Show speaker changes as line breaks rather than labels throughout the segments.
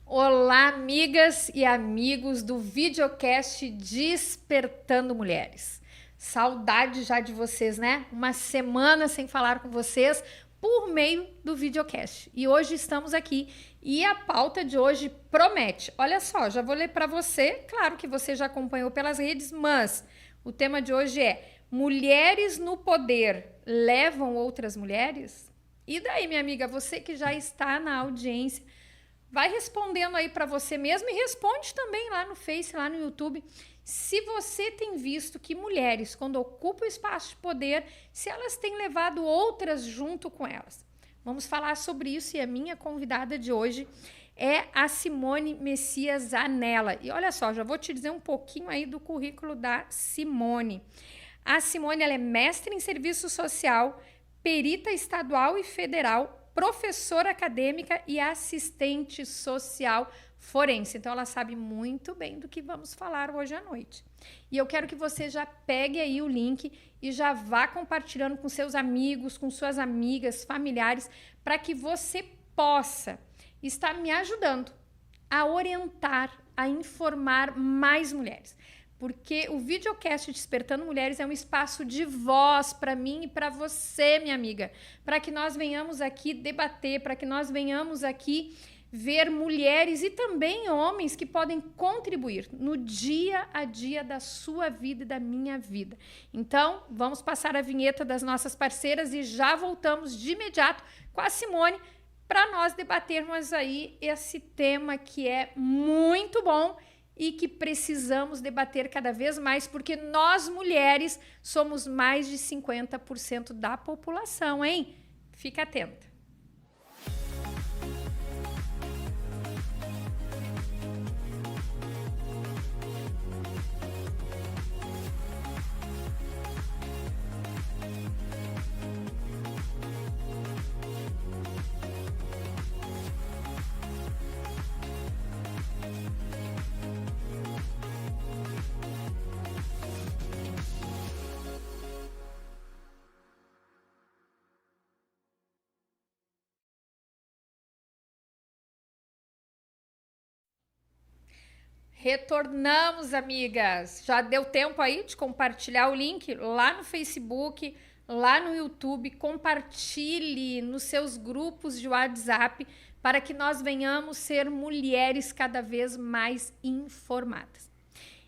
Olá, amigas e amigos do videocast Despertando Mulheres. Saudade já de vocês, né? Uma semana sem falar com vocês por meio do videocast. E hoje estamos aqui e a pauta de hoje promete. Olha só, já vou ler para você. Claro que você já acompanhou pelas redes, mas o tema de hoje é: mulheres no poder levam outras mulheres? E daí, minha amiga, você que já está na audiência, vai respondendo aí para você mesmo e responde também lá no Face, lá no YouTube, se você tem visto que mulheres, quando ocupam espaço de poder, se elas têm levado outras junto com elas. Vamos falar sobre isso e a minha convidada de hoje é a Simone Messias Anella. E olha só, já vou te dizer um pouquinho aí do currículo da Simone. A Simone, ela é mestre em serviço social, perita estadual e federal, professora acadêmica e assistente social forense. Então, ela sabe muito bem do que vamos falar hoje à noite. E eu quero que você já pegue aí o link e já vá compartilhando com seus amigos, com suas amigas, familiares, para que você possa estar me ajudando a orientar, a informar mais mulheres. Porque o videocast Despertando Mulheres é um espaço de voz para mim e para você, minha amiga, para que nós venhamos aqui debater, para que nós venhamos aqui ver mulheres e também homens que podem contribuir no dia a dia da sua vida e da minha vida. Então, vamos passar a vinheta das nossas parceiras e já voltamos de imediato com a Simone para nós debatermos aí esse tema que é muito bom e que precisamos debater cada vez mais, porque nós mulheres somos mais de 50% da população, hein? Fica atenta. Retornamos, amigas. Já deu tempo aí de compartilhar o link lá no Facebook, lá no YouTube. Compartilhe nos seus grupos de WhatsApp para que nós venhamos ser mulheres cada vez mais informadas.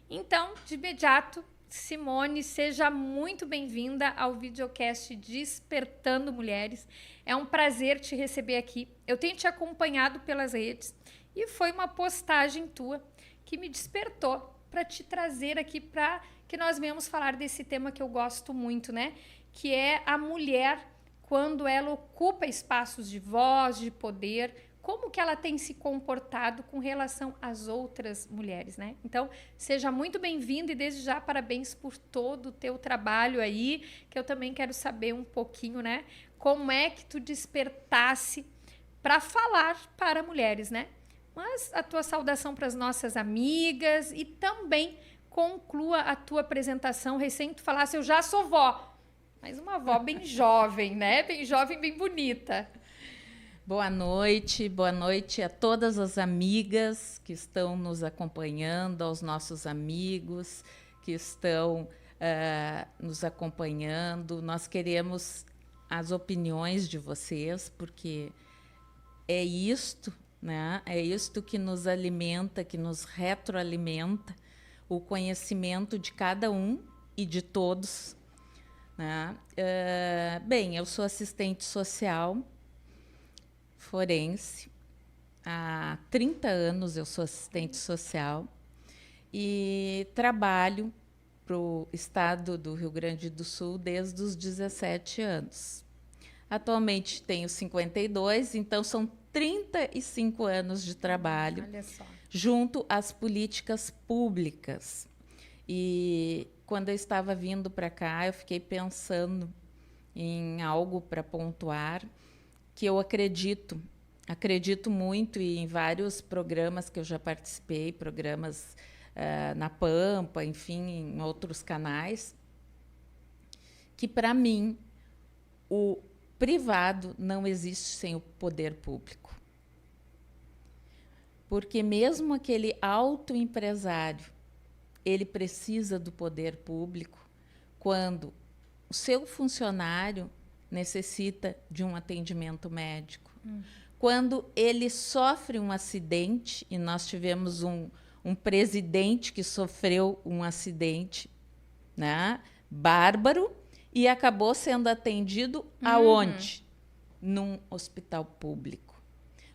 Então, de imediato, Simone, seja muito bem-vinda ao videocast Despertando Mulheres. É um prazer te receber aqui. Eu tenho te acompanhado pelas redes e foi uma postagem tua que me despertou para te trazer aqui para que nós venhamos falar desse tema que eu gosto muito, né? Que é a mulher quando ela ocupa espaços de voz, de poder, como que ela tem se comportado com relação às outras mulheres, né? Então, seja muito bem-vindo e desde já parabéns por todo o teu trabalho aí, que eu também quero saber um pouquinho, né? Como é que tu despertasse para falar para mulheres, né? Mas a tua saudação para as nossas amigas e também conclua a tua apresentação. Recém tu falasse, eu já sou vó, mas uma vó bem jovem, né? Bem jovem, bem bonita.
Boa noite a todas as amigas que estão nos acompanhando, aos nossos amigos que estão nos acompanhando. Nós queremos as opiniões de vocês, porque é isto, né? É isto que nos alimenta, que nos retroalimenta o conhecimento de cada um e de todos, né? Bem, eu sou assistente social forense. Há 30 anos eu sou assistente social e trabalho para o estado do Rio Grande do Sul desde os 17 anos. Atualmente tenho 52, então são 35 anos de trabalho junto às políticas públicas. E quando eu estava vindo para cá, eu fiquei pensando em algo para pontuar, que eu acredito muito, e em vários programas que eu já participei, programas na Pampa, enfim, em outros canais, que para mim o privado não existe sem o poder público. porque mesmo aquele autoempresário, ele precisa do poder público quando o seu funcionário necessita de um atendimento médico. Quando ele sofre um acidente, e nós tivemos um presidente que sofreu um acidente, né, bárbaro, e acabou sendo atendido aonde? Num hospital público.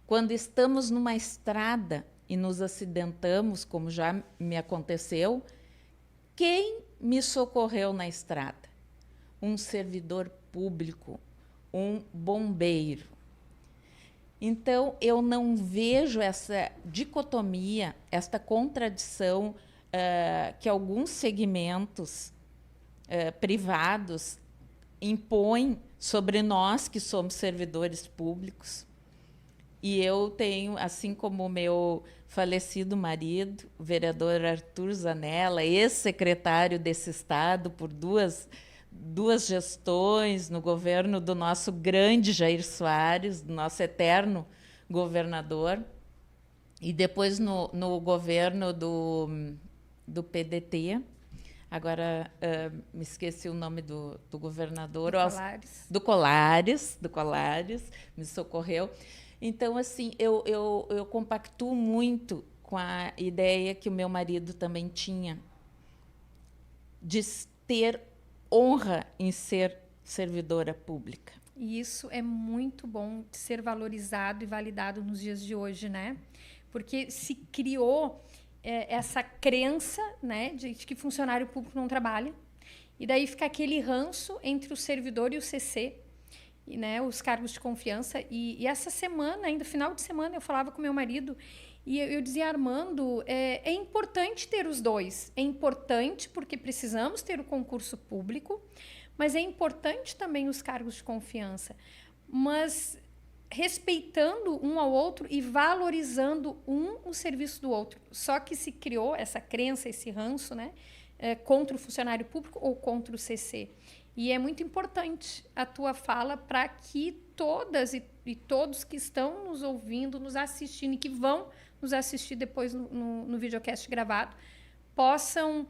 Quando estamos numa estrada e nos acidentamos, como já me aconteceu, quem me socorreu na estrada? Um servidor público, um bombeiro. Então, eu não vejo essa dicotomia, esta contradição que alguns segmentos privados impõem sobre nós, que somos servidores públicos. E eu tenho, assim como o meu falecido marido, o vereador Arthur Zanella, ex-secretário desse estado por duas gestões no governo do nosso grande Jair Soares, do nosso eterno governador, e depois no governo do PDT. Agora, me esqueci o nome do governador. Do Colares, me socorreu. Então, assim, eu compactuo muito com a ideia que o meu marido também tinha de ter honra em ser servidora pública.
E isso é muito bom de ser valorizado e validado nos dias de hoje, né? Porque se criou essa crença, né, de que funcionário público não trabalha, e daí fica aquele ranço entre o servidor e o CC, e, né, os cargos de confiança. E essa semana, ainda final de semana, eu falava com meu marido e eu dizia, Armando, é importante ter os dois. É importante porque precisamos ter o concurso público, mas é importante também os cargos de confiança. Mas respeitando um ao outro e valorizando o serviço do outro. Só que se criou essa crença, esse ranço, né, contra o funcionário público ou contra o CC. E é muito importante a tua fala para que todas e todos que estão nos ouvindo, nos assistindo e que vão nos assistir depois no videocast gravado, possam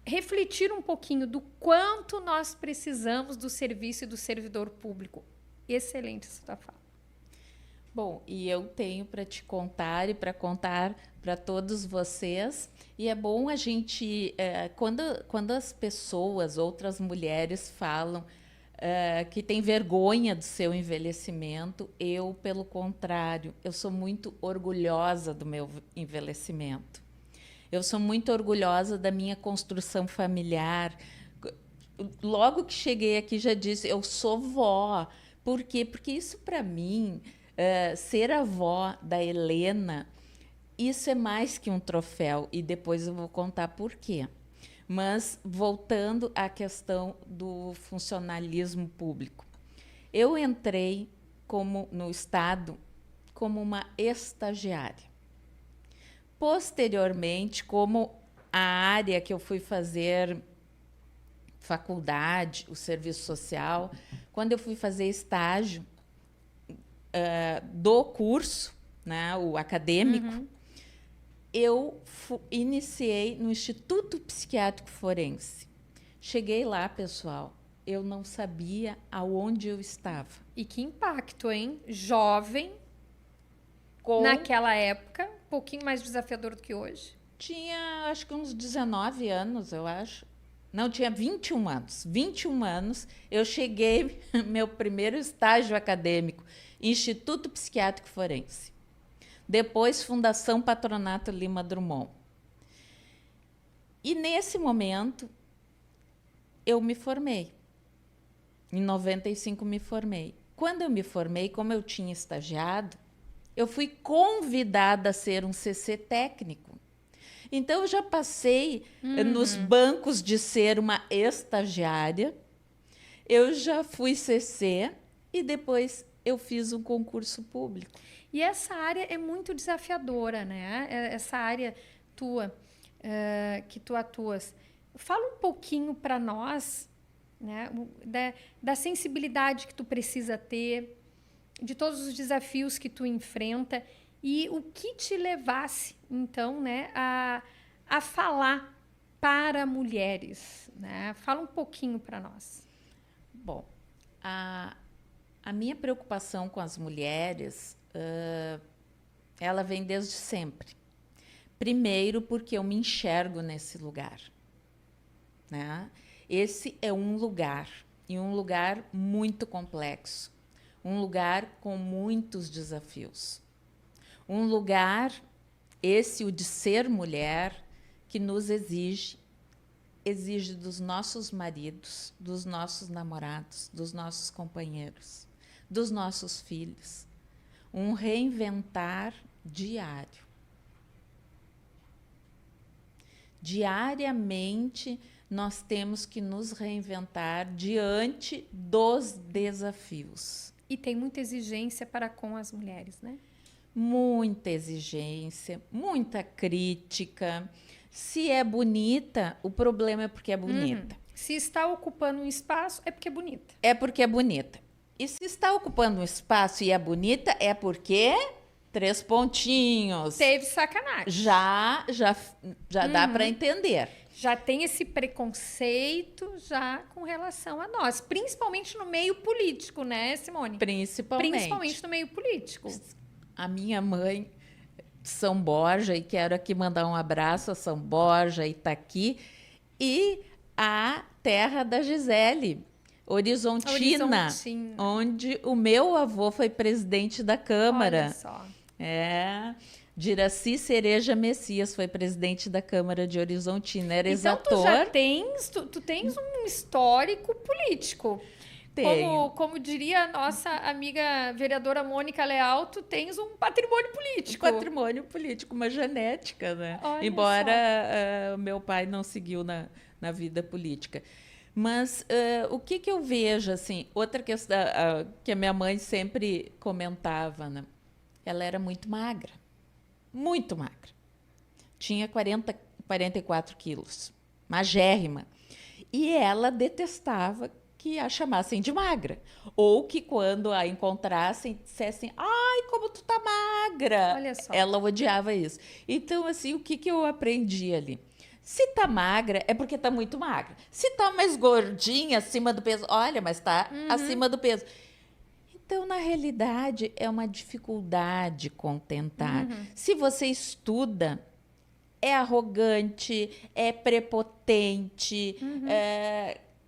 refletir um pouquinho do quanto nós precisamos do serviço e do servidor público. Excelente essa tua fala.
Bom, e eu tenho para te contar e para contar para todos vocês. E é bom a gente, quando as pessoas, outras mulheres, falam que tem vergonha do seu envelhecimento, eu, pelo contrário, eu sou muito orgulhosa do meu envelhecimento. Eu sou muito orgulhosa da minha construção familiar. Logo que cheguei aqui, já disse, eu sou vó. Por quê? Porque isso, para mim, ser avó da Helena, isso é mais que um troféu. E depois eu vou contar por quê. Mas, voltando à questão do funcionalismo público. Eu entrei no Estado como uma estagiária. Posteriormente, como a área que eu fui fazer faculdade, o serviço social, quando eu fui fazer estágio do curso, né, o acadêmico, eu iniciei no Instituto Psiquiátrico Forense. Cheguei lá, pessoal, eu não sabia aonde eu estava.
E que impacto, hein? Jovem, naquela época, um pouquinho mais desafiador do que hoje.
Tinha, acho que uns 19 anos, eu acho. Não, tinha 21 anos. 21 anos, eu cheguei, meu primeiro estágio acadêmico, Instituto Psiquiátrico Forense. Depois, Fundação Patronato Lima Drummond. E, nesse momento, eu me formei. Em 95, me formei. Quando eu me formei, como eu tinha estagiado, eu fui convidada a ser um CC técnico. Então, eu já passei nos bancos de ser uma estagiária, eu já fui CC e depois eu fiz um concurso público.
E essa área é muito desafiadora, né? Essa área tua, que tu atuas. Fala um pouquinho para nós, né, da sensibilidade que tu precisa ter, de todos os desafios que tu enfrenta E o que te levasse, então, né, a falar para mulheres, né? Fala um pouquinho para nós.
Bom, a minha preocupação com as mulheres, ela vem desde sempre. Primeiro, porque eu me enxergo nesse lugar, né? Esse é um lugar, e um lugar muito complexo, um lugar com muitos desafios. Um lugar, esse, o de ser mulher, que nos exige dos nossos maridos, dos nossos namorados, dos nossos companheiros, dos nossos filhos. Um reinventar diário. Diariamente, nós temos que nos reinventar diante dos desafios.
E tem muita exigência para com as mulheres, né?
Muita exigência, muita crítica. Se é bonita, o problema é porque é bonita.
Se está ocupando um espaço, é porque é bonita.
É porque é bonita. E se está ocupando um espaço e é bonita, é porque 3 pontinhos.
Teve sacanagem.
Já dá para entender.
Já tem esse preconceito já com relação a nós, principalmente no meio político, né, Simone? Principalmente no meio político.
A minha mãe, São Borja, e quero aqui mandar um abraço a São Borja, Itaqui, e a terra da Gisele, Horizontina, onde o meu avô foi presidente da Câmara.
Olha só.
Diraci Cereja Messias foi presidente da Câmara de Horizontina, era
então,
exator.
Tu tens um histórico político. Como diria a nossa amiga vereadora Mônica Leal, tu tens um patrimônio político.
Um patrimônio político, uma genética, né?
Olha
Embora o meu pai não seguiu na vida política. Mas o que eu vejo, assim, outra questão que a minha mãe sempre comentava, né? Ela era muito magra. Muito magra. Tinha 44 quilos. Magérrima. E ela detestava que a chamassem de magra. Ou que quando a encontrassem, dissessem, ai, como tu tá magra.
Olha só.
Ela odiava isso. Então, assim, o que eu aprendi ali? Se tá magra, é porque tá muito magra. Se tá mais gordinha, acima do peso, olha, mas tá acima do peso. Então, na realidade, é uma dificuldade contentar. Se você estuda, é arrogante, é prepotente,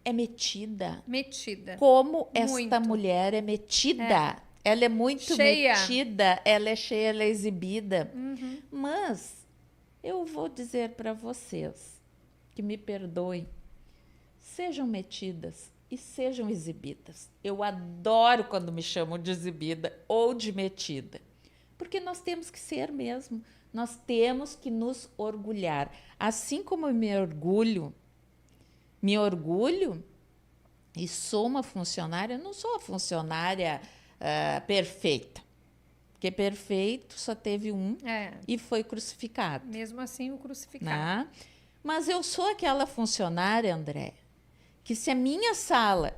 é metida.
Metida.
Como esta mulher é metida. Ela é muito
cheia.
metida, ela é cheia, ela é exibida. Mas eu vou dizer para vocês, que me perdoem, sejam metidas e sejam exibidas. Eu adoro quando me chamam de exibida ou de metida, porque nós temos que ser mesmo. Nós temos que nos orgulhar. Assim como eu me orgulho e sou uma funcionária, não sou uma funcionária perfeita. Porque perfeito só teve um e foi crucificado.
Mesmo assim, o crucificado.
Né? Mas eu sou aquela funcionária, André, que se a minha sala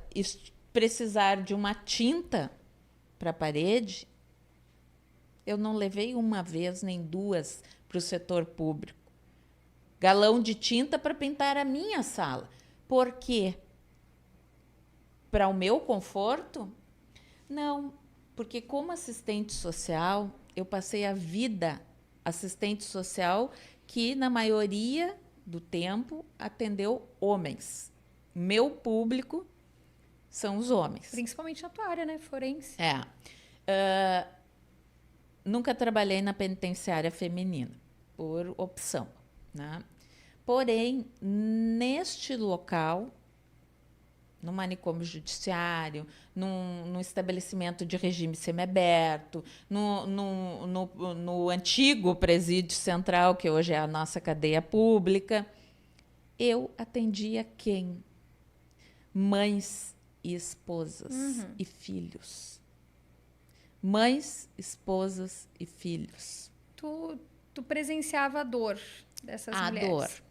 precisar de uma tinta para a parede, eu não levei uma vez nem duas para o setor público. Galão de tinta para pintar a minha sala. Por quê? Para o meu conforto? Não, porque como assistente social, eu passei a vida assistente social que, na maioria do tempo, atendeu homens. Meu público são os homens.
Principalmente na tua área, né? Forense.
Nunca trabalhei na penitenciária feminina, por opção, né? Porém, neste local, no manicômio judiciário, num estabelecimento de regime semiaberto, no antigo presídio central, que hoje é a nossa cadeia pública, eu atendia quem? Mães e esposas e filhos. Mães, esposas e filhos.
Tu presenciava a dor dessas mulheres.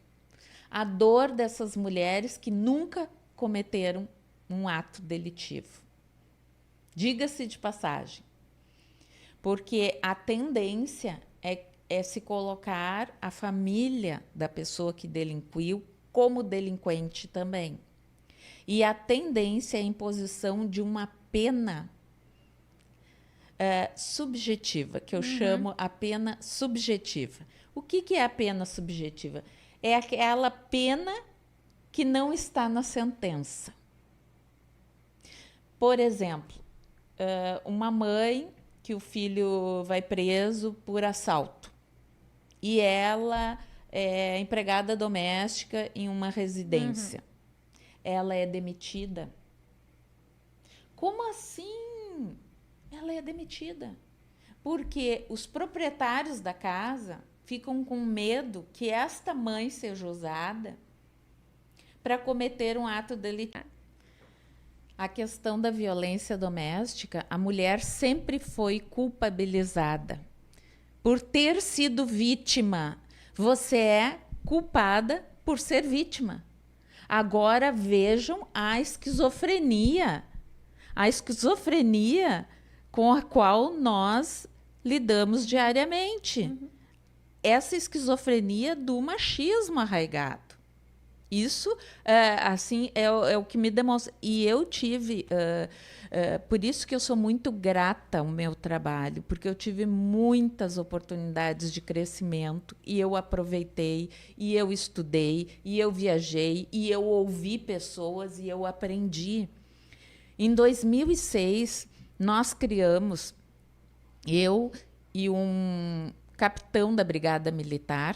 A dor dessas mulheres que nunca cometeram um ato delitivo. Diga-se de passagem. porque a tendência é se colocar a família da pessoa que delinquiu como delinquente também. E a tendência é a imposição de uma pena subjetiva, que eu chamo a pena subjetiva. O que é a pena subjetiva? É aquela pena que não está na sentença. Por exemplo, uma mãe que o filho vai preso por assalto e ela é empregada doméstica em uma residência. Ela é demitida. Como assim? Ela é demitida. Porque os proprietários da casa ficam com medo que esta mãe seja usada para cometer um ato delitivo. A questão da violência doméstica, a mulher sempre foi culpabilizada por ter sido vítima. Você é culpada por ser vítima. Agora vejam a esquizofrenia com a qual nós lidamos diariamente. Essa esquizofrenia do machismo arraigado. Isso, assim, é o que me demonstra. E eu tive, por isso que eu sou muito grata ao meu trabalho, porque eu tive muitas oportunidades de crescimento e eu aproveitei, e eu estudei, e eu viajei, e eu ouvi pessoas e eu aprendi. Em 2006, nós criamos, eu e um capitão da Brigada Militar,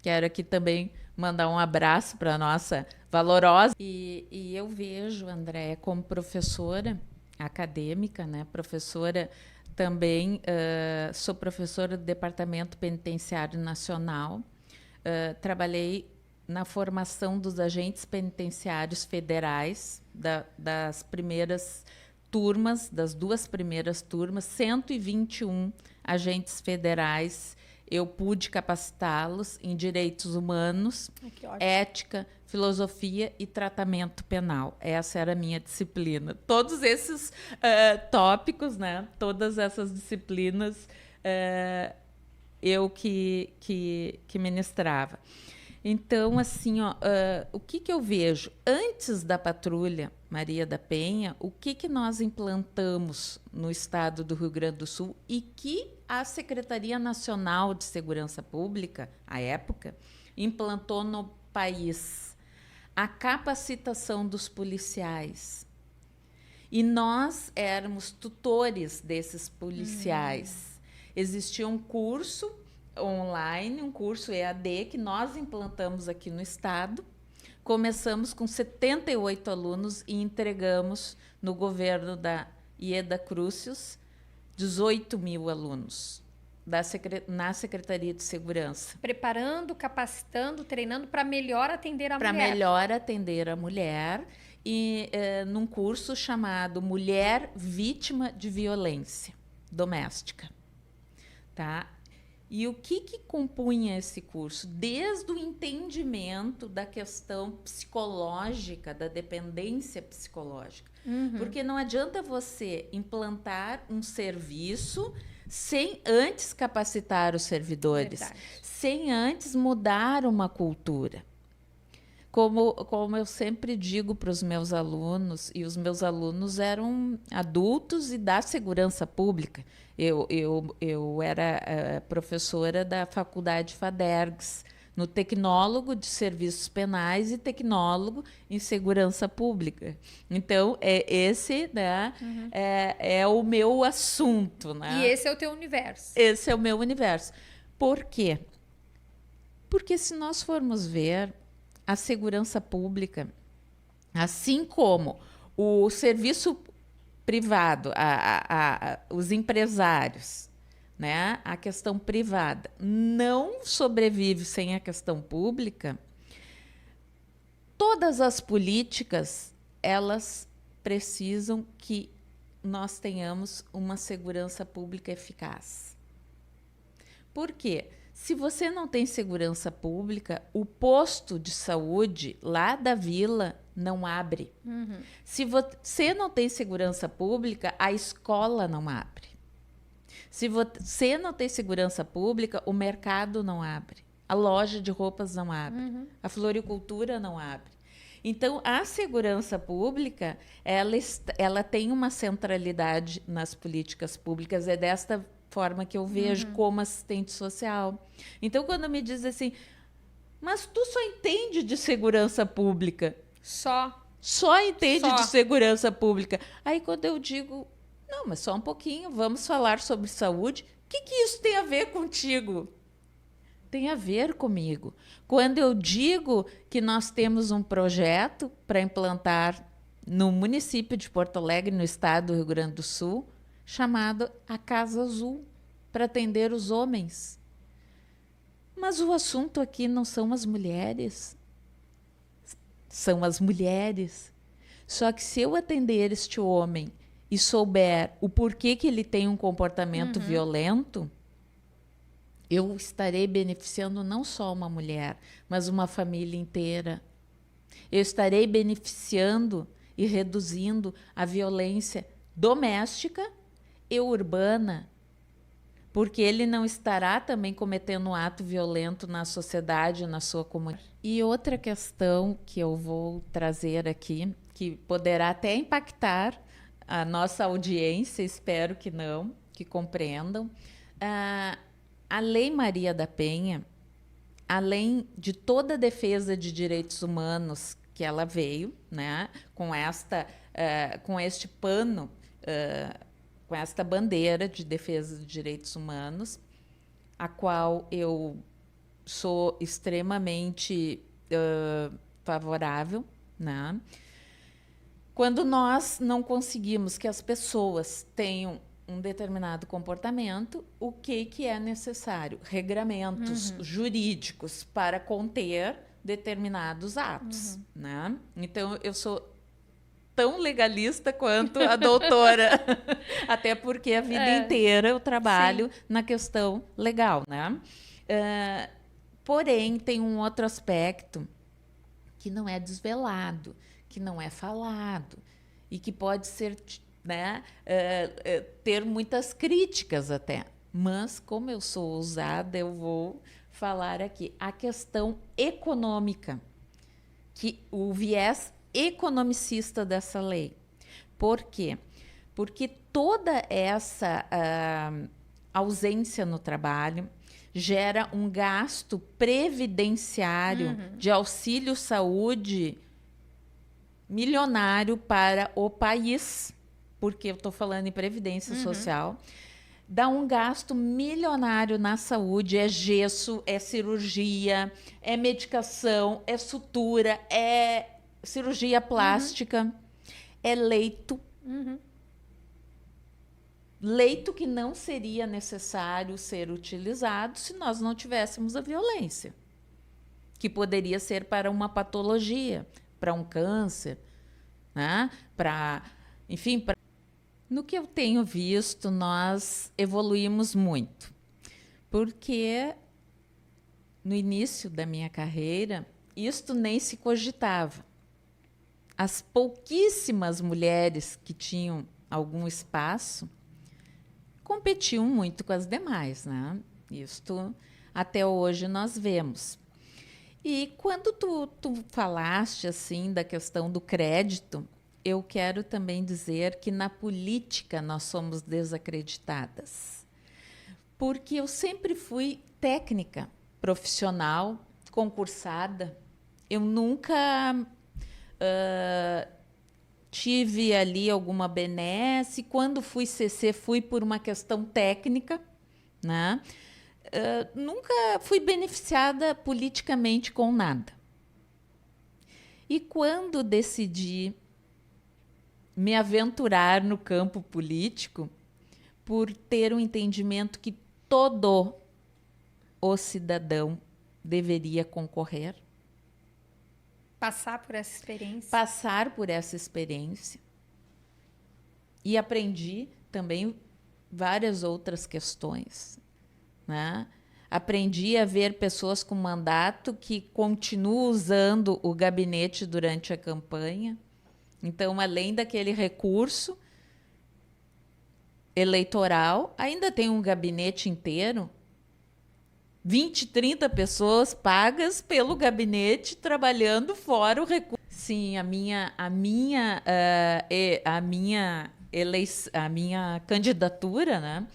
quero aqui também mandar um abraço para a nossa valorosa. E eu vejo, André, como professora acadêmica, né? Professora também, sou professora do Departamento Penitenciário Nacional, trabalhei na formação dos agentes penitenciários federais, das primeiras turmas, das 2 primeiras turmas, 121 agentes federais. Eu pude capacitá-los em direitos humanos, ética, filosofia e tratamento penal. Essa era a minha disciplina. Todos esses tópicos, né? Todas essas disciplinas, eu que ministrava. Então, assim, o que eu vejo? Antes da Patrulha Maria da Penha, o que nós implantamos no estado do Rio Grande do Sul e que a Secretaria Nacional de Segurança Pública, à época, implantou no país? A capacitação dos policiais. E nós éramos tutores desses policiais. Existia um curso online, um curso EAD, que nós implantamos aqui no estado. Começamos com 78 alunos e entregamos no governo da Ieda Crucius 18 mil alunos na Secretaria de Segurança.
Preparando, capacitando, treinando para melhor atender a mulher.
Para melhor atender a mulher, e num curso chamado Mulher Vítima de Violência Doméstica. Tá? E o que compunha esse curso? Desde o entendimento da questão psicológica, da dependência psicológica. Porque não adianta você implantar um serviço sem antes capacitar os servidores, sem antes mudar uma cultura. Como eu sempre digo para os meus alunos, e os meus alunos eram adultos e da segurança pública. Eu era professora da Faculdade FADERGS, no tecnólogo de serviços penais e tecnólogo em segurança pública. Então, esse, né, é o meu assunto. Né?
E esse é o teu universo.
Esse é o meu universo. Por quê? Porque se nós formos ver, a segurança pública, assim como o serviço privado, os empresários, né, a questão privada não sobrevive sem a questão pública, todas as políticas, elas precisam que nós tenhamos uma segurança pública eficaz. Por quê? Se você não tem segurança pública, o posto de saúde lá da vila não abre. Se você não tem segurança pública, a escola não abre. Se você não tem segurança pública, o mercado não abre, a loja de roupas não abre, a floricultura não abre. Então, a segurança pública, ela tem uma centralidade nas políticas públicas. É desta forma que eu vejo como assistente social. Então, quando me diz assim, mas tu só entende de segurança pública. Só entende de segurança pública. Aí, quando eu digo, não, mas só um pouquinho, vamos falar sobre saúde. O que isso tem a ver contigo? Tem a ver comigo. Quando eu digo que nós temos um projeto para implantar no município de Porto Alegre, no estado do Rio Grande do Sul, chamado a Casa Azul, para atender os homens. Mas o assunto aqui não são as mulheres. São as mulheres. Só que se eu atender este homem e souber o porquê que ele tem um comportamento violento, eu estarei beneficiando não só uma mulher, mas uma família inteira. Eu estarei beneficiando e reduzindo a violência doméstica e urbana, porque ele não estará também cometendo um ato violento na sociedade, na sua comunidade. E outra questão que eu vou trazer aqui, que poderá até impactar a nossa audiência, espero que não, que compreendam, a Lei Maria da Penha, além de toda a defesa de direitos humanos que ela veio, né, com este pano, com esta bandeira de defesa de direitos humanos, a qual eu sou extremamente favorável, né? Quando nós não conseguimos que as pessoas tenham um determinado comportamento, o que é necessário? Regramentos jurídicos para conter determinados atos, né? Então, eu sou tão legalista quanto a doutora, até porque a vida inteira eu trabalho na questão legal, né? Porém, tem um outro aspecto que não é desvelado, que não é falado e que pode ser, né, ter muitas críticas até. Mas, como eu sou ousada, eu vou falar aqui. A questão econômica, que o viés economicista dessa lei. Por quê? Porque toda essa ausência no trabalho gera um gasto previdenciário de auxílio-saúde milionário para o país, porque eu estou falando em previdência social, dá um gasto milionário na saúde, é gesso, é cirurgia, é medicação, é sutura, é cirurgia plástica, é leito. Leito que não seria necessário ser utilizado se nós não tivéssemos a violência, que poderia ser para uma patologia, para um câncer, né? Enfim, no que eu tenho visto, nós evoluímos muito, porque no início da minha carreira, isto nem se cogitava. As pouquíssimas mulheres que tinham algum espaço competiam muito com as demais, né? Isto até hoje nós vemos. E quando tu falaste assim da questão do crédito, eu quero também dizer que na política nós somos desacreditadas. Porque eu sempre fui técnica, profissional, concursada. Eu nunca tive ali alguma benesse. Quando fui CC, fui por uma questão técnica, né? Nunca fui beneficiada politicamente com nada. E quando decidi me aventurar no campo político, por ter um entendimento que todo o cidadão deveria concorrer,
passar por essa experiência.
Passar por essa experiência. E aprendi também várias outras questões, né? Aprendi a ver pessoas com mandato que continuam usando o gabinete durante a campanha. Então, além daquele recurso, eleitoral, ainda tem um gabinete inteiro, 20, 30 pessoas pagas pelo gabinete trabalhando fora o recurso. Sim, a minha candidatura, né?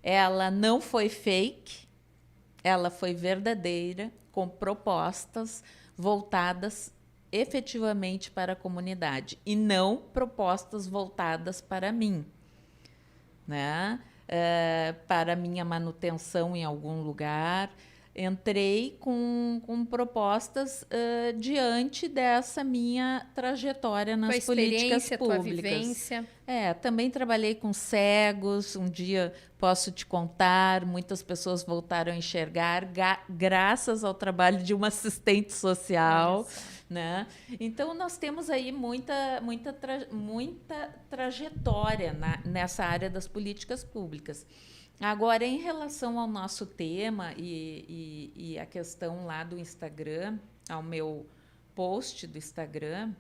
Ela não foi fake, ela foi verdadeira, com propostas voltadas efetivamente para a comunidade e não propostas voltadas para mim, né? Para minha manutenção em algum lugar. Entrei com propostas diante dessa minha trajetória nas políticas públicas.
Tua vivência.
Também trabalhei com cegos. Um dia posso te contar, muitas pessoas voltaram a enxergar graças ao trabalho de uma assistente social, né? Então nós temos aí muita trajetória nessa área das políticas públicas. Agora, em relação ao nosso tema e a questão lá do Instagram, ao meu post do Instagram,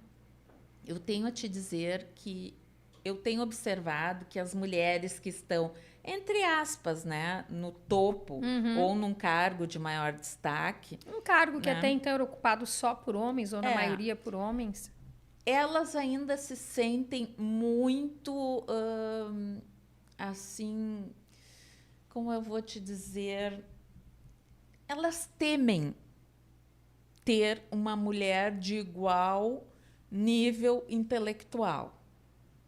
eu tenho a te dizer que eu tenho observado que as mulheres que estão, entre aspas, né, no topo ou num cargo de maior destaque...
Um cargo que até então era ocupado só por homens, ou na maioria por homens.
Elas ainda se sentem muito, assim... Como eu vou te dizer, elas temem ter uma mulher de igual nível intelectual,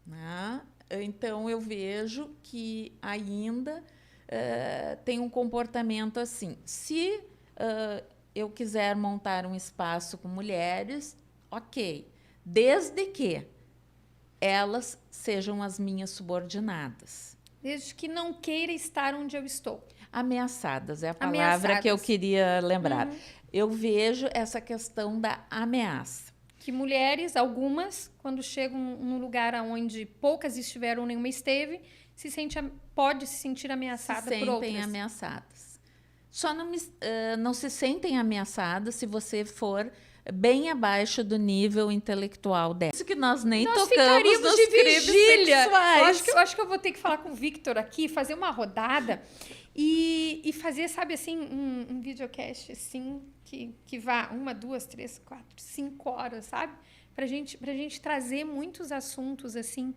né? Então, eu vejo que ainda tem um comportamento assim. Se eu quiser montar um espaço com mulheres, ok, desde que elas sejam as minhas subordinadas.
Desde que não queira estar onde eu estou.
Ameaçadas é a palavra que eu queria lembrar. Eu vejo essa questão da ameaça.
Que mulheres, algumas, quando chegam num lugar onde poucas estiveram, nenhuma esteve, pode se sentir ameaçada por outras.
Se sentem ameaçadas. Só não se sentem ameaçadas se você for bem abaixo do nível intelectual dela. Isso que nós tocamos nos crimes sexuais.
Eu acho que eu vou ter que falar com o Victor aqui, fazer uma rodada e fazer, sabe, assim, um videocast, assim, que vá 1, 2, 3, 4, 5 horas, sabe? Pra gente trazer muitos assuntos, assim.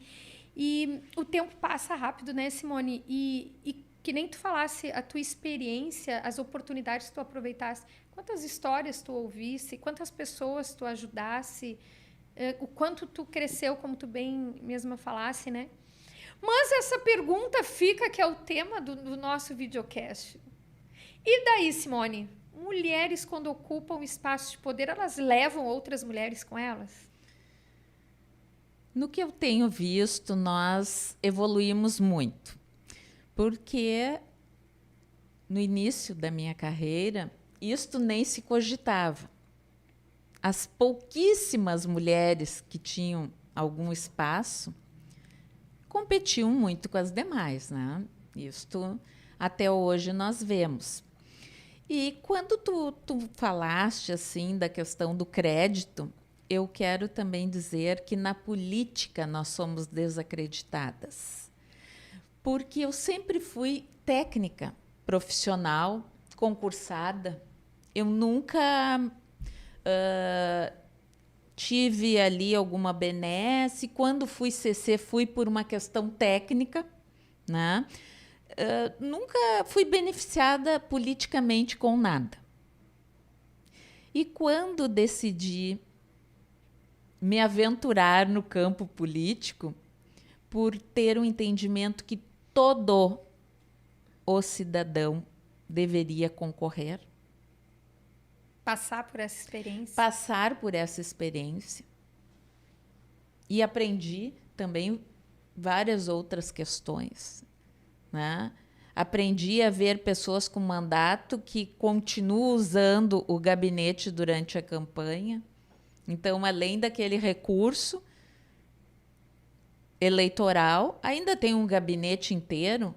E o tempo passa rápido, né, Simone? E que nem tu falasse a tua experiência, as oportunidades que tu aproveitasse. Quantas histórias tu ouvisse, quantas pessoas tu ajudasse, o quanto tu cresceu, como tu bem mesma falasse, né? Mas essa pergunta fica, que é o tema do nosso videocast. E daí, Simone? Mulheres, quando ocupam espaços de poder, elas levam outras mulheres com elas?
No que eu tenho visto, nós evoluímos muito. Porque no início da minha carreira, isto nem se cogitava. As pouquíssimas mulheres que tinham algum espaço competiam muito com as demais, né? Isto até hoje nós vemos. E quando tu falaste assim da questão do crédito, eu quero também dizer que na política nós somos desacreditadas. Porque eu sempre fui técnica, profissional, concursada. Eu nunca tive ali alguma benesse. Quando fui CC, fui por uma questão técnica, né? Nunca fui beneficiada politicamente com nada. E quando decidi me aventurar no campo político, por ter um entendimento que todo o cidadão deveria concorrer.
Passar por essa experiência.
Passar por essa experiência. E aprendi também várias outras questões, né? Aprendi a ver pessoas com mandato que continuam usando o gabinete durante a campanha. Então, além daquele recurso eleitoral, ainda tem um gabinete inteiro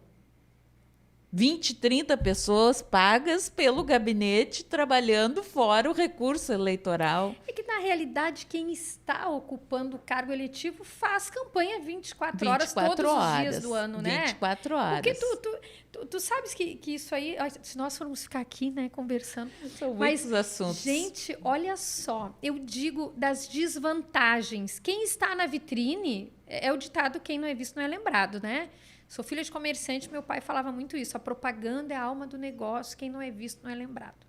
20, 30 pessoas pagas pelo gabinete trabalhando fora o recurso eleitoral.
É que, na realidade, quem está ocupando o cargo eletivo faz campanha 24 horas todos os dias do ano, né?
24 horas.
Porque tu sabes que isso aí... Se nós formos ficar aqui, né, conversando...
São muitos assuntos.
Gente, olha só. Eu digo das desvantagens. Quem está na vitrine... É o ditado, quem não é visto não é lembrado, né? Sou filha de comerciante, meu pai falava muito isso. A propaganda é a alma do negócio, quem não é visto não é lembrado.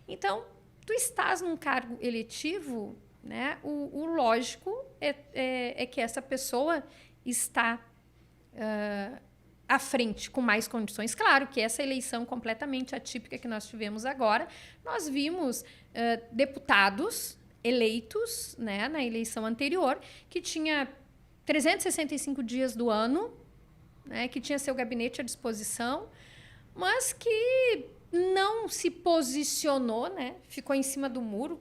Então, tu estás num cargo eletivo, né? O lógico é que essa pessoa está à frente, com mais condições. Claro que essa eleição completamente atípica que nós tivemos agora, nós vimos deputados eleitos, né, na eleição anterior, que tinha 365 dias do ano, né, que tinha seu gabinete à disposição, mas que não se posicionou, né, ficou em cima do muro.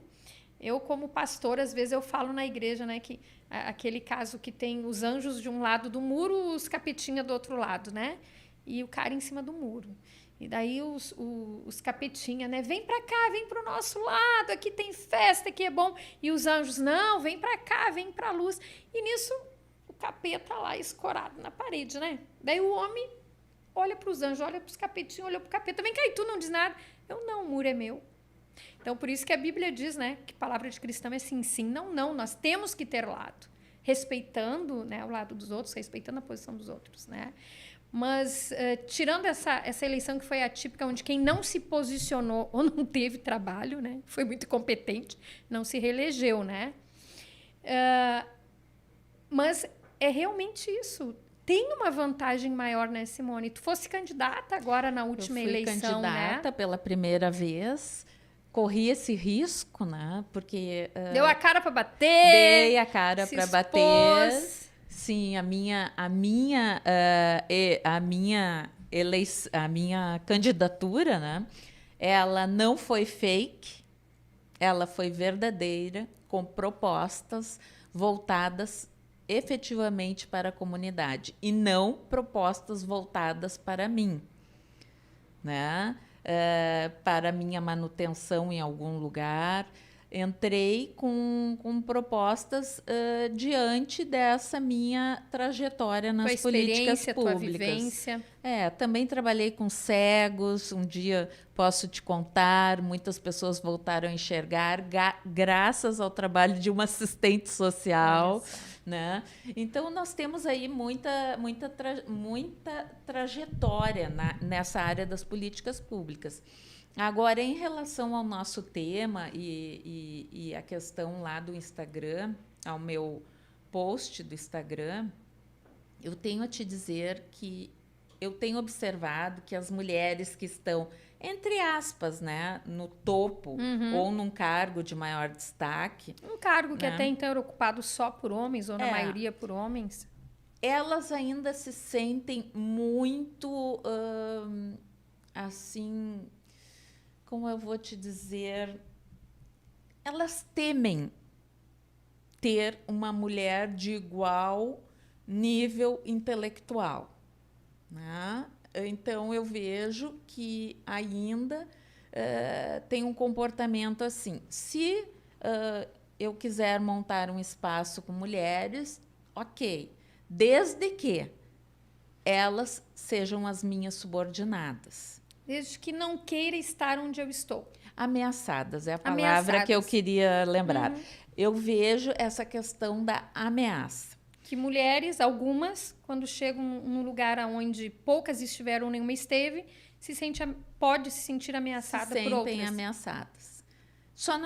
Eu, como pastor, às vezes eu falo na igreja, né, que aquele caso que tem os anjos de um lado do muro, os capetinha do outro lado, né, e o cara em cima do muro. E daí os capetinha, né, vem para cá, vem para o nosso lado, aqui tem festa, aqui é bom. E os anjos, não, vem para cá, vem para a luz. E nisso capeta lá escorado na parede, né? Daí o homem olha para os anjos, olha para os capetinhos, olha para o capeta, vem cá, e tu não diz nada. Eu não, o muro é meu. Então, por isso que a Bíblia diz, né, que palavra de cristão é sim, sim, não, não. Nós temos que ter lado, respeitando, né, o lado dos outros, respeitando a posição dos outros, né? Mas, tirando essa eleição que foi atípica, onde quem não se posicionou ou não teve trabalho, né, foi muito competente, não se reelegeu, né? Mas é realmente isso. Tem uma vantagem maior, né, Simone? Tu fosse candidata agora na última eleição, né? Eu fui
candidata pela primeira vez. Corri esse risco, né? Porque...
deu a cara para bater.
Dei a cara para bater. Sim, a minha candidatura, né? Ela não foi fake, ela foi verdadeira, com propostas voltadas efetivamente para a comunidade e não propostas voltadas para mim, né? Para minha manutenção em algum lugar. Entrei com propostas diante dessa minha trajetória nas políticas públicas.
Tua vivência.
Também trabalhei com cegos. Um dia, posso te contar, muitas pessoas voltaram a enxergar graças ao trabalho de uma assistente social. Né? Então, nós temos aí muita trajetória nessa área das políticas públicas. Agora, em relação ao nosso tema e a questão lá do Instagram, ao meu post do Instagram, eu tenho a te dizer que eu tenho observado que as mulheres que estão, entre aspas, né, no topo ou num cargo de maior destaque...
Um cargo que até então era ocupado só por homens, ou na maioria por homens.
Elas ainda se sentem muito, assim... Como eu vou te dizer, elas temem ter uma mulher de igual nível intelectual, né? Então, eu vejo que ainda tem um comportamento assim. Se eu quiser montar um espaço com mulheres, ok, desde que elas sejam as minhas subordinadas.
Desde que não queira estar onde eu estou.
Ameaçadas é a palavra que eu queria lembrar. Eu vejo essa questão da ameaça.
Que mulheres, algumas, quando chegam num lugar onde poucas estiveram, nenhuma esteve, pode se sentir ameaçada por outras.
Se sentem ameaçadas. Só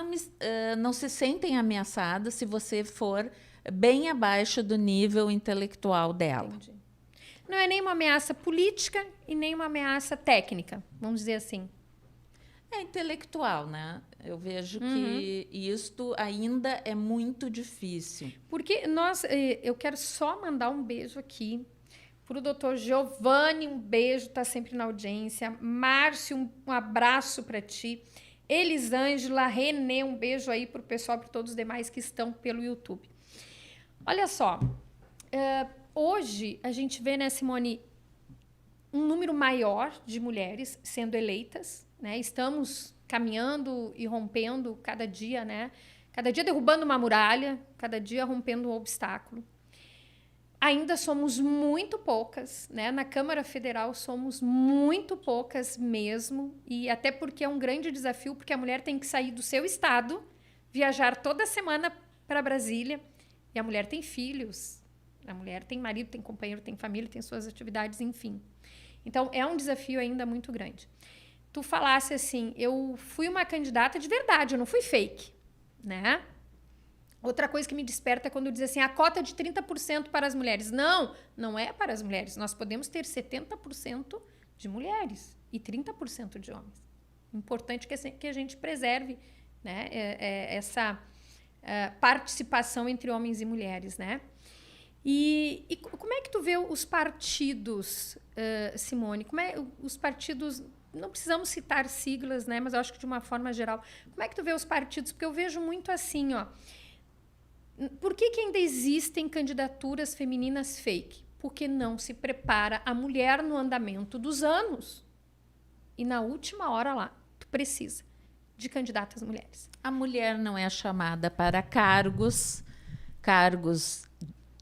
não se sentem ameaçadas se você for bem abaixo do nível intelectual dela.
Entendi. Não é nem uma ameaça política e nem uma ameaça técnica, vamos dizer assim.
É intelectual, né? Eu vejo que isto ainda é muito difícil.
Porque eu quero só mandar um beijo aqui para o doutor Giovanni, um beijo, está sempre na audiência. Márcio, um abraço para ti. Elisângela, Renê, um beijo aí para o pessoal, para todos os demais que estão pelo YouTube. Olha só, hoje a gente vê, né, Simone, um número maior de mulheres sendo eleitas, né? Estamos caminhando e rompendo cada dia, né? Cada dia derrubando uma muralha, cada dia rompendo um obstáculo. Ainda somos muito poucas, né? Na Câmara Federal somos muito poucas mesmo, e até porque é um grande desafio, porque a mulher tem que sair do seu estado, viajar toda semana para Brasília, e a mulher tem filhos, a mulher tem marido, tem companheiro, tem família, tem suas atividades, enfim. Então, é um desafio ainda muito grande. Tu falasse assim, eu fui uma candidata de verdade, eu não fui fake, né? Outra coisa que me desperta é quando diz assim, a cota de 30% para as mulheres. Não, não é para as mulheres. Nós podemos ter 70% de mulheres e 30% de homens. Importante que a gente preserve, né, essa participação entre homens e mulheres, né? E como é que tu vê os partidos, Simone? Como é os partidos... Não precisamos citar siglas, né? Mas eu acho que de uma forma geral. Como é que tu vê os partidos? Porque eu vejo muito assim, ó. Por que ainda existem candidaturas femininas fake? Porque não se prepara a mulher no andamento dos anos. E na última hora lá, tu precisa de candidatas mulheres.
A mulher não é chamada para cargos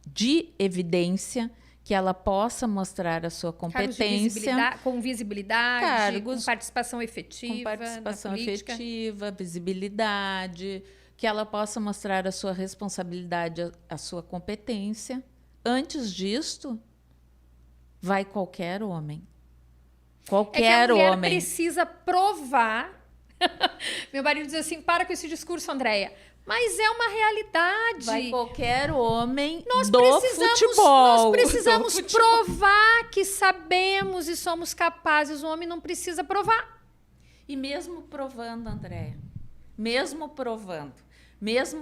de evidência, que ela possa mostrar a sua competência.
Com visibilidade, com participação efetiva.
Com participação efetiva, visibilidade, que ela possa mostrar a sua responsabilidade, a sua competência. Antes disto, vai qualquer homem. Qualquer homem.
A mulher precisa provar. Meu marido diz assim, para com esse discurso, Andréia. Mas é uma realidade.
Vai qualquer homem do futebol.
Nós precisamos provar que sabemos e somos capazes. O homem não precisa provar.
E mesmo provando, Andréia, mesmo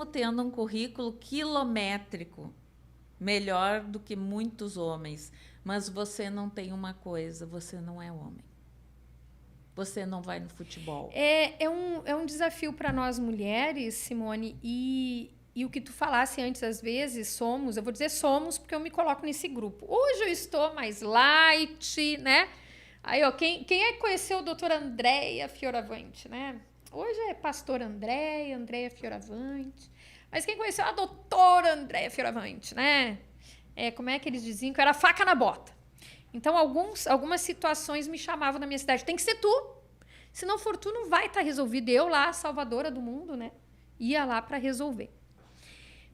tendo um currículo quilométrico melhor do que muitos homens, mas você não tem uma coisa, você não é homem. Você não vai no futebol.
É um desafio para nós mulheres, Simone, e o que tu falasse antes, às vezes, eu vou dizer somos, porque eu me coloco nesse grupo. Hoje eu estou mais light, né? Aí, ó, quem é que conheceu o doutora Andréia Fioravante, né? Hoje é pastor Andréia Fioravante. Mas quem conheceu a doutora Andréia Fioravante, né? Como é que eles diziam? Que era faca na bota. Então, algumas situações me chamavam na minha cidade. Tem que ser tu. Se não for tu, não vai estar resolvido. Eu lá, salvadora do mundo, né? Ia lá para resolver.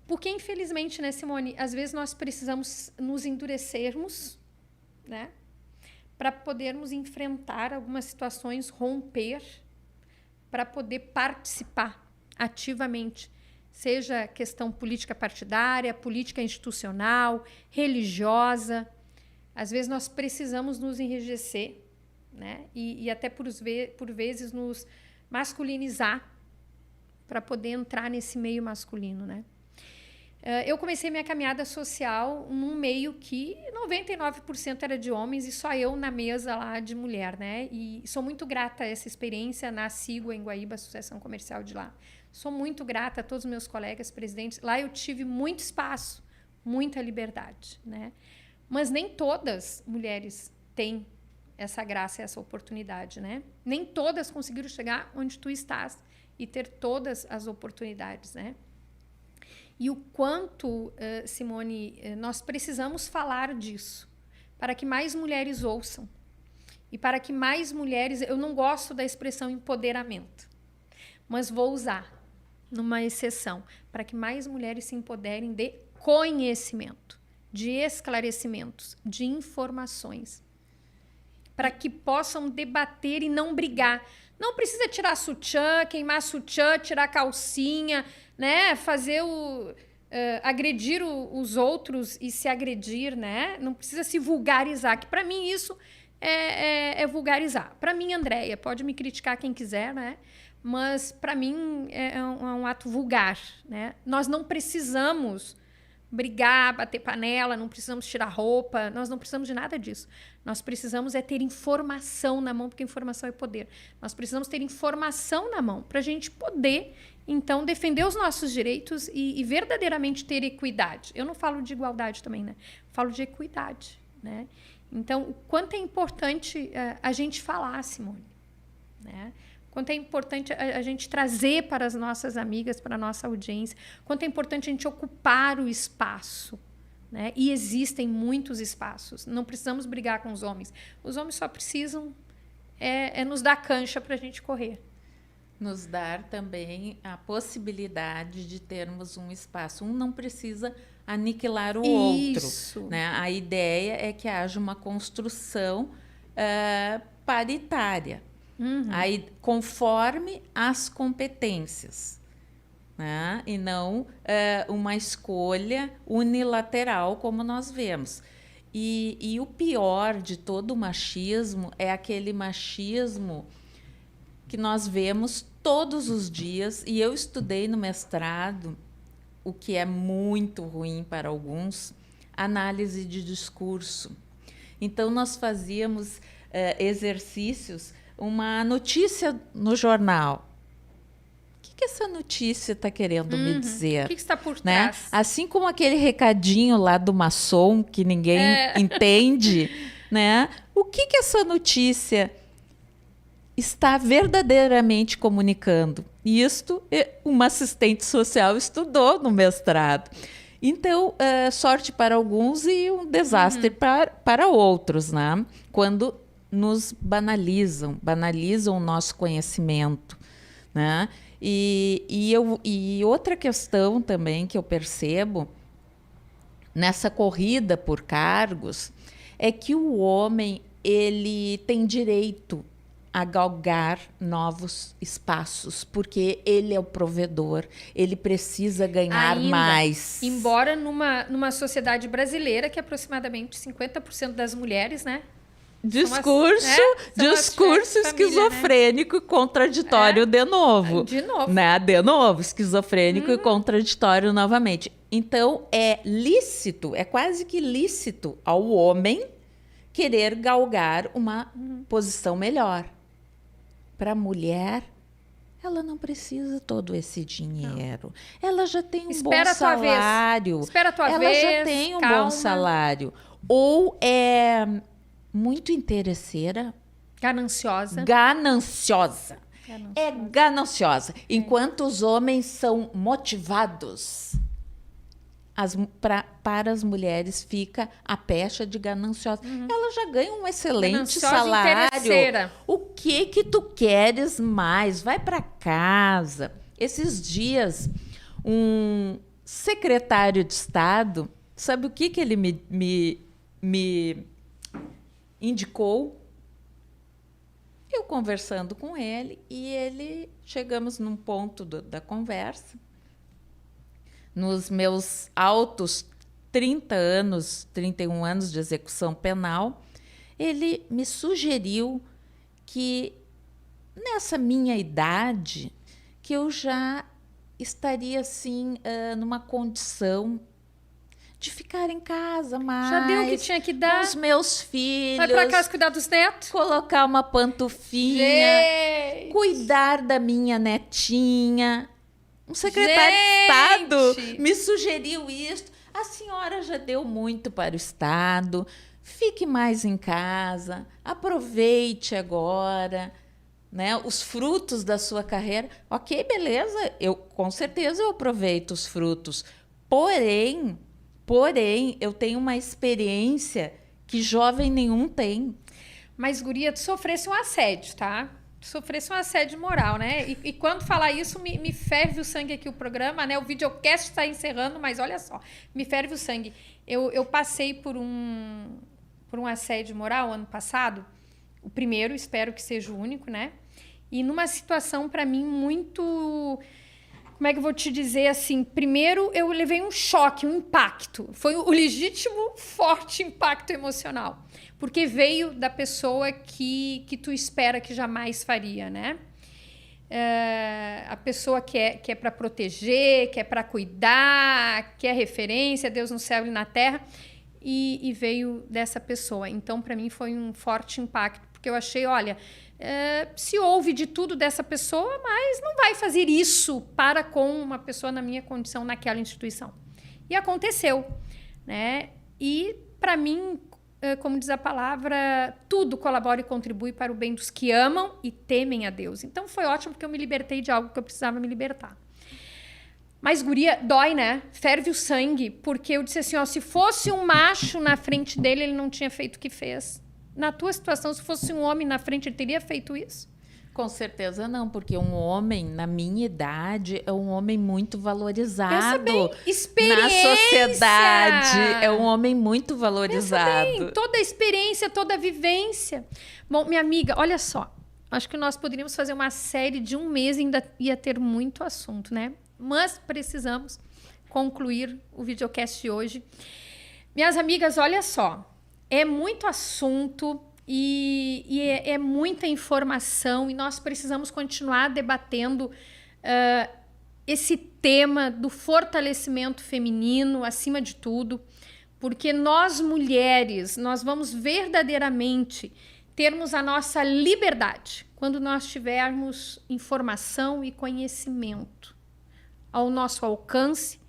Porque, infelizmente, né, Simone? Às vezes nós precisamos nos endurecermos, né? Para podermos enfrentar algumas situações, romper, para poder participar ativamente. Seja questão política partidária, política institucional, religiosa. Às vezes nós precisamos nos enrijecer, né? E até por vezes nos masculinizar para poder entrar nesse meio masculino, né? Eu comecei minha caminhada social num meio que 99% era de homens e só eu na mesa lá de mulher, né? E sou muito grata a essa experiência na Sigua, em Guaíba, Associação Comercial de lá. Sou muito grata a todos os meus colegas presidentes. Lá eu tive muito espaço, muita liberdade, né? Mas nem todas mulheres têm essa graça, essa oportunidade, né? Nem todas conseguiram chegar onde tu estás e ter todas as oportunidades, né? E o quanto, Simone, nós precisamos falar disso para que mais mulheres ouçam e para que mais mulheres... Eu não gosto da expressão empoderamento, mas vou usar numa exceção, para que mais mulheres se empoderem de conhecimento, de esclarecimentos, de informações, para que possam debater e não brigar. Não precisa tirar sutiã, queimar sutiã, tirar calcinha, né? Fazer agredir os outros e se agredir, né? Não precisa se vulgarizar, que para mim isso é vulgarizar. Para mim, Andréia, pode me criticar quem quiser, né? Mas para mim é um ato vulgar, né? Nós não precisamos brigar, bater panela, não precisamos tirar roupa, nós não precisamos de nada disso. Nós precisamos ter informação na mão, porque informação é poder. Nós precisamos ter informação na mão para a gente poder, então, defender os nossos direitos e verdadeiramente ter equidade. Eu não falo de igualdade também, né? Falo de equidade, né? Então, o quanto é importante a gente falar, Simone, né? Quanto é importante a gente trazer para as nossas amigas, para a nossa audiência, quanto é importante a gente ocupar o espaço, né? E existem muitos espaços, não precisamos brigar com os homens só precisam nos dar cancha para a gente correr.
Nos dar também a possibilidade de termos um espaço. Um não precisa aniquilar o
Isso.
outro, né? A ideia é que haja uma construção paritária, aí, conforme as competências, né? E não uma escolha unilateral, como nós vemos. E o pior de todo o machismo é aquele machismo que nós vemos todos os dias, e eu estudei no mestrado, o que é muito ruim para alguns, análise de discurso. Então, nós fazíamos exercícios, uma notícia no jornal. O que essa notícia está querendo me dizer?
O que está por
né?
trás?
Assim como aquele recadinho lá do maçom, que ninguém entende, né? O que essa notícia está verdadeiramente comunicando? Isto uma assistente social estudou no mestrado. Então, sorte para alguns e um desastre para outros, né? Quando nos banalizam o nosso conhecimento, né? E outra questão também que eu percebo nessa corrida por cargos é que o homem ele tem direito a galgar novos espaços, porque ele é o provedor, ele precisa ganhar mais.
Embora numa sociedade brasileira que aproximadamente 50% das mulheres, né?
Discurso esquizofrênico, né? E contraditório de novo.
De novo.
Né? De novo, esquizofrênico e contraditório novamente. Então, é lícito, é quase que lícito ao homem querer galgar uma posição melhor. Para a mulher, ela não precisa todo esse dinheiro. Não. Ela já tem um bom salário.
Espera a tua vez.
Ela já tem um bom salário. Ou é muito interesseira.
Gananciosa.
É gananciosa. Enquanto os homens são motivados, para as mulheres fica a pecha de gananciosa. Ela já ganha um excelente salário. O que tu queres mais? Vai para casa. Esses dias, um secretário de Estado, sabe o que ele me indicou? Eu conversando com ele, e chegamos num ponto da conversa. Nos meus altos 31 anos de execução penal, ele me sugeriu que, nessa minha idade, que eu já estaria assim, numa condição de ficar em casa mais.
Já deu o que tinha que dar.
Com os meus filhos.
Vai para casa cuidar dos netos.
Colocar uma pantufinha.
Gente.
Cuidar da minha netinha. Um secretário de Estado me sugeriu isso. A senhora já deu muito para o Estado. Fique mais em casa. Aproveite agora, né, os frutos da sua carreira. Ok, beleza. Com certeza eu aproveito os frutos. Porém, eu tenho uma experiência que jovem nenhum tem.
Mas, guria, tu sofresse um assédio, tá? Tu sofresse um assédio moral, né? E quando falar isso, me ferve o sangue aqui o programa, né? O videocast está encerrando, mas olha só, me ferve o sangue. Eu passei por um assédio moral ano passado, o primeiro, espero que seja o único, né? E numa situação, para mim, muito... Como é que eu vou te dizer assim? Primeiro, eu levei um choque, um impacto. Foi o legítimo, forte impacto emocional. Porque veio da pessoa que tu espera que jamais faria, né? A pessoa que é para proteger, que é para cuidar, que é referência, Deus no céu e na terra. E veio dessa pessoa. Então, para mim, foi um forte impacto. Porque eu achei, olha... se ouve de tudo dessa pessoa, mas não vai fazer isso para com uma pessoa na minha condição naquela instituição. E aconteceu, né? E para mim, como diz a palavra, tudo colabora e contribui para o bem dos que amam e temem a Deus. Então foi ótimo porque eu me libertei de algo que eu precisava me libertar. Mas, guria, dói, né? Ferve o sangue, porque eu disse assim, ó, se fosse um macho na frente dele, ele não tinha feito o que fez. Na tua situação, se fosse um homem na frente, ele teria feito isso?
Com certeza não, porque um homem, na minha idade, é um homem muito valorizado.
Pensa bem, experiência.
Na sociedade, é um homem muito valorizado.
Pensa bem, toda a experiência, toda a vivência. Bom, minha amiga, olha só. Acho que nós poderíamos fazer uma série de 1 mês e ainda ia ter muito assunto, né? Mas precisamos concluir o videocast hoje. Minhas amigas, olha só. É muito assunto e é muita informação e nós precisamos continuar debatendo esse tema do fortalecimento feminino, acima de tudo, porque nós mulheres, nós vamos verdadeiramente termos a nossa liberdade quando nós tivermos informação e conhecimento ao nosso alcance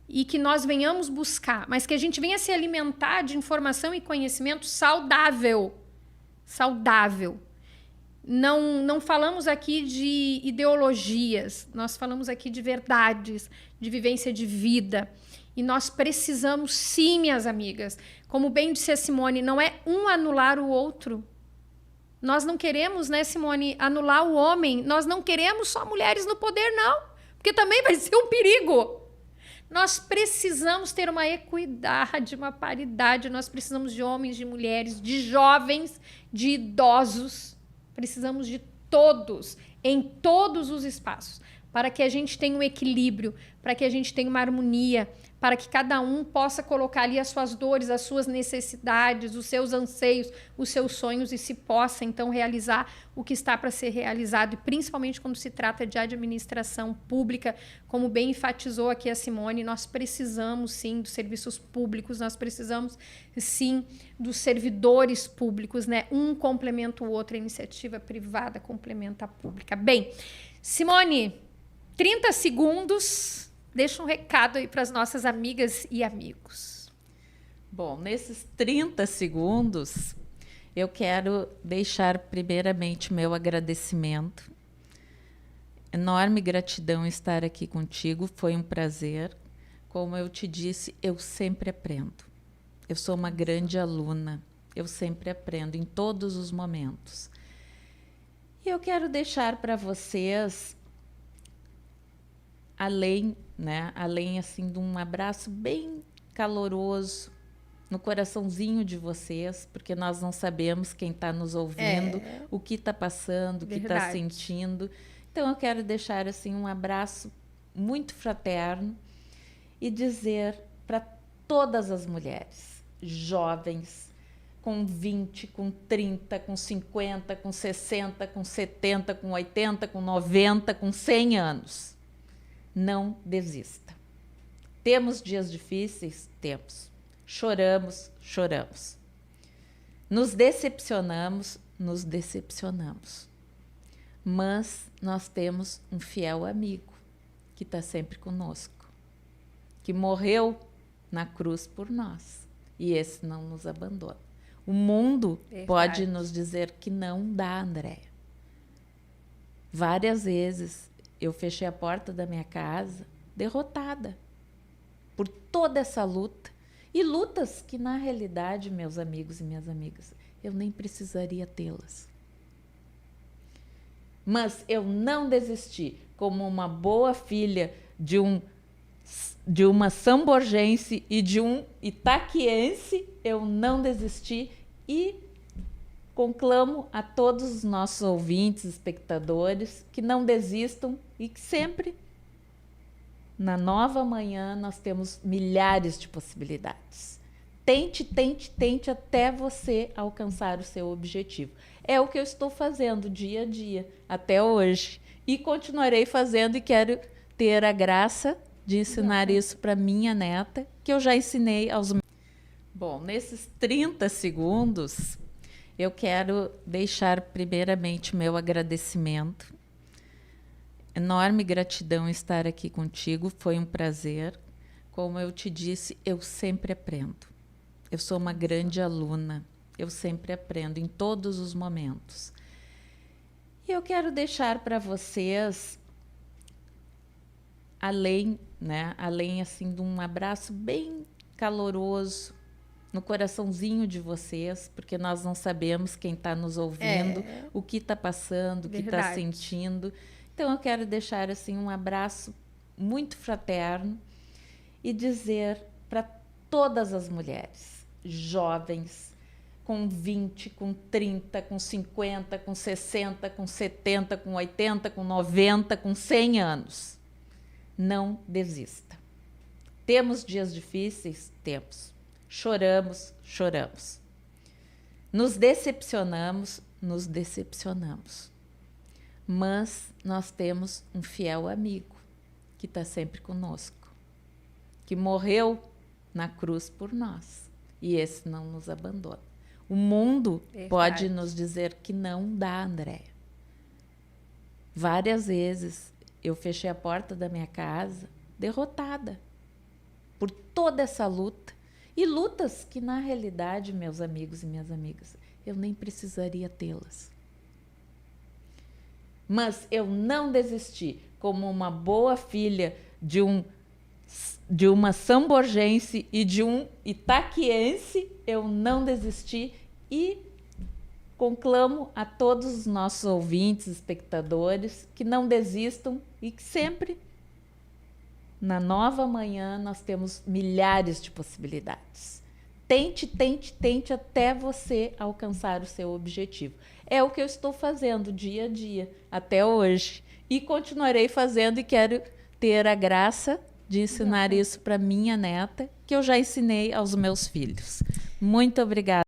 e que nós venhamos buscar, mas que a gente venha se alimentar de informação e conhecimento saudável. Saudável. Não falamos aqui de ideologias, nós falamos aqui de verdades, de vivência de vida. E nós precisamos sim, minhas amigas. Como bem disse a Simone, não é um anular o outro. Nós não queremos, né, Simone, anular o homem. Nós não queremos só mulheres no poder, não. Porque também vai ser um perigo. Nós precisamos ter uma equidade, uma paridade. Nós precisamos de homens, de mulheres, de jovens, de idosos. Precisamos de todos, em todos os espaços, para que a gente tenha um equilíbrio, para que a gente tenha uma harmonia, para que cada um possa colocar ali as suas dores, as suas necessidades, os seus anseios, os seus sonhos e se possa, então, realizar o que está para ser realizado. E principalmente quando se trata de administração pública, como bem enfatizou aqui a Simone, nós precisamos, sim, dos serviços públicos, nós precisamos, sim, dos servidores públicos, né? Um complementa o outro, a iniciativa privada complementa a pública. Bem, Simone, 30 segundos... Deixa um recado aí para as nossas amigas e amigos.
Bom, nesses 30 segundos, eu quero deixar primeiramente meu agradecimento. Enorme gratidão estar aqui contigo, foi um prazer. Como eu te disse, eu sempre aprendo. Eu sou uma grande aluna, eu sempre aprendo em todos os momentos. E eu quero deixar para vocês, além assim de um abraço bem caloroso no coraçãozinho de vocês, porque nós não sabemos quem está nos ouvindo, o que está passando, o que está sentindo. Então eu quero deixar assim um abraço muito fraterno e dizer para todas as mulheres, jovens, com 20, com 30, com 50, com 60, com 70, com 80, com 90, com 100 anos. Não desista. Temos dias difíceis? Temos. Choramos, choramos. Nos decepcionamos, nos decepcionamos. Mas nós temos um fiel amigo que está sempre conosco, que morreu na cruz por nós. E esse não nos abandona. O mundo pode nos dizer que não dá, Andréia. Várias vezes eu fechei a porta da minha casa derrotada por toda essa luta. E lutas que, na realidade, meus amigos e minhas amigas, eu nem precisaria tê-las. Mas eu não desisti. Como uma boa filha de uma samborgense e de um itaquiense, eu não desisti e conclamo a todos os nossos ouvintes, espectadores, que não desistam e que sempre, na nova manhã, nós temos milhares de possibilidades. Tente, tente, tente até você alcançar o seu objetivo. É o que eu estou fazendo dia a dia, até hoje. E continuarei fazendo e quero ter a graça de ensinar isso para minha neta, que eu já ensinei aos meus. Bom, nesses 30 segundos... eu quero deixar primeiramente meu agradecimento. Enorme gratidão estar aqui contigo, foi um prazer. Como eu te disse, eu sempre aprendo. Eu sou uma grande aluna. Eu sempre aprendo em todos os momentos. E eu quero deixar para vocês, além assim de um abraço bem caloroso no coraçãozinho de vocês, porque nós não sabemos quem está nos ouvindo, o que está passando, o que está sentindo. Então eu quero deixar assim um abraço muito fraterno e dizer para todas as mulheres, jovens, com 20, com 30, com 50, com 60, com 70, com 80, com 90, com 100 anos. Não desista. Temos dias difíceis? Temos. Choramos, choramos. Nos decepcionamos, nos decepcionamos. Mas nós temos um fiel amigo que está sempre conosco, que morreu na cruz por nós. E esse não nos abandona. O mundo pode nos dizer que não dá, Andréia. Várias vezes eu fechei a porta da minha casa derrotada por toda essa luta. E lutas que, na realidade, meus amigos e minhas amigas, eu nem precisaria tê-las. Mas eu não desisti. Como uma boa filha de uma samborgense e de um itaquiense, eu não desisti e conclamo a todos os nossos ouvintes, espectadores, que não desistam e que sempre, na nova manhã, nós temos milhares de possibilidades. Tente, tente, tente até você alcançar o seu objetivo. É o que eu estou fazendo dia a dia, até hoje. E continuarei fazendo e quero ter a graça de ensinar isso para minha neta, que eu já ensinei aos meus filhos. Muito obrigada.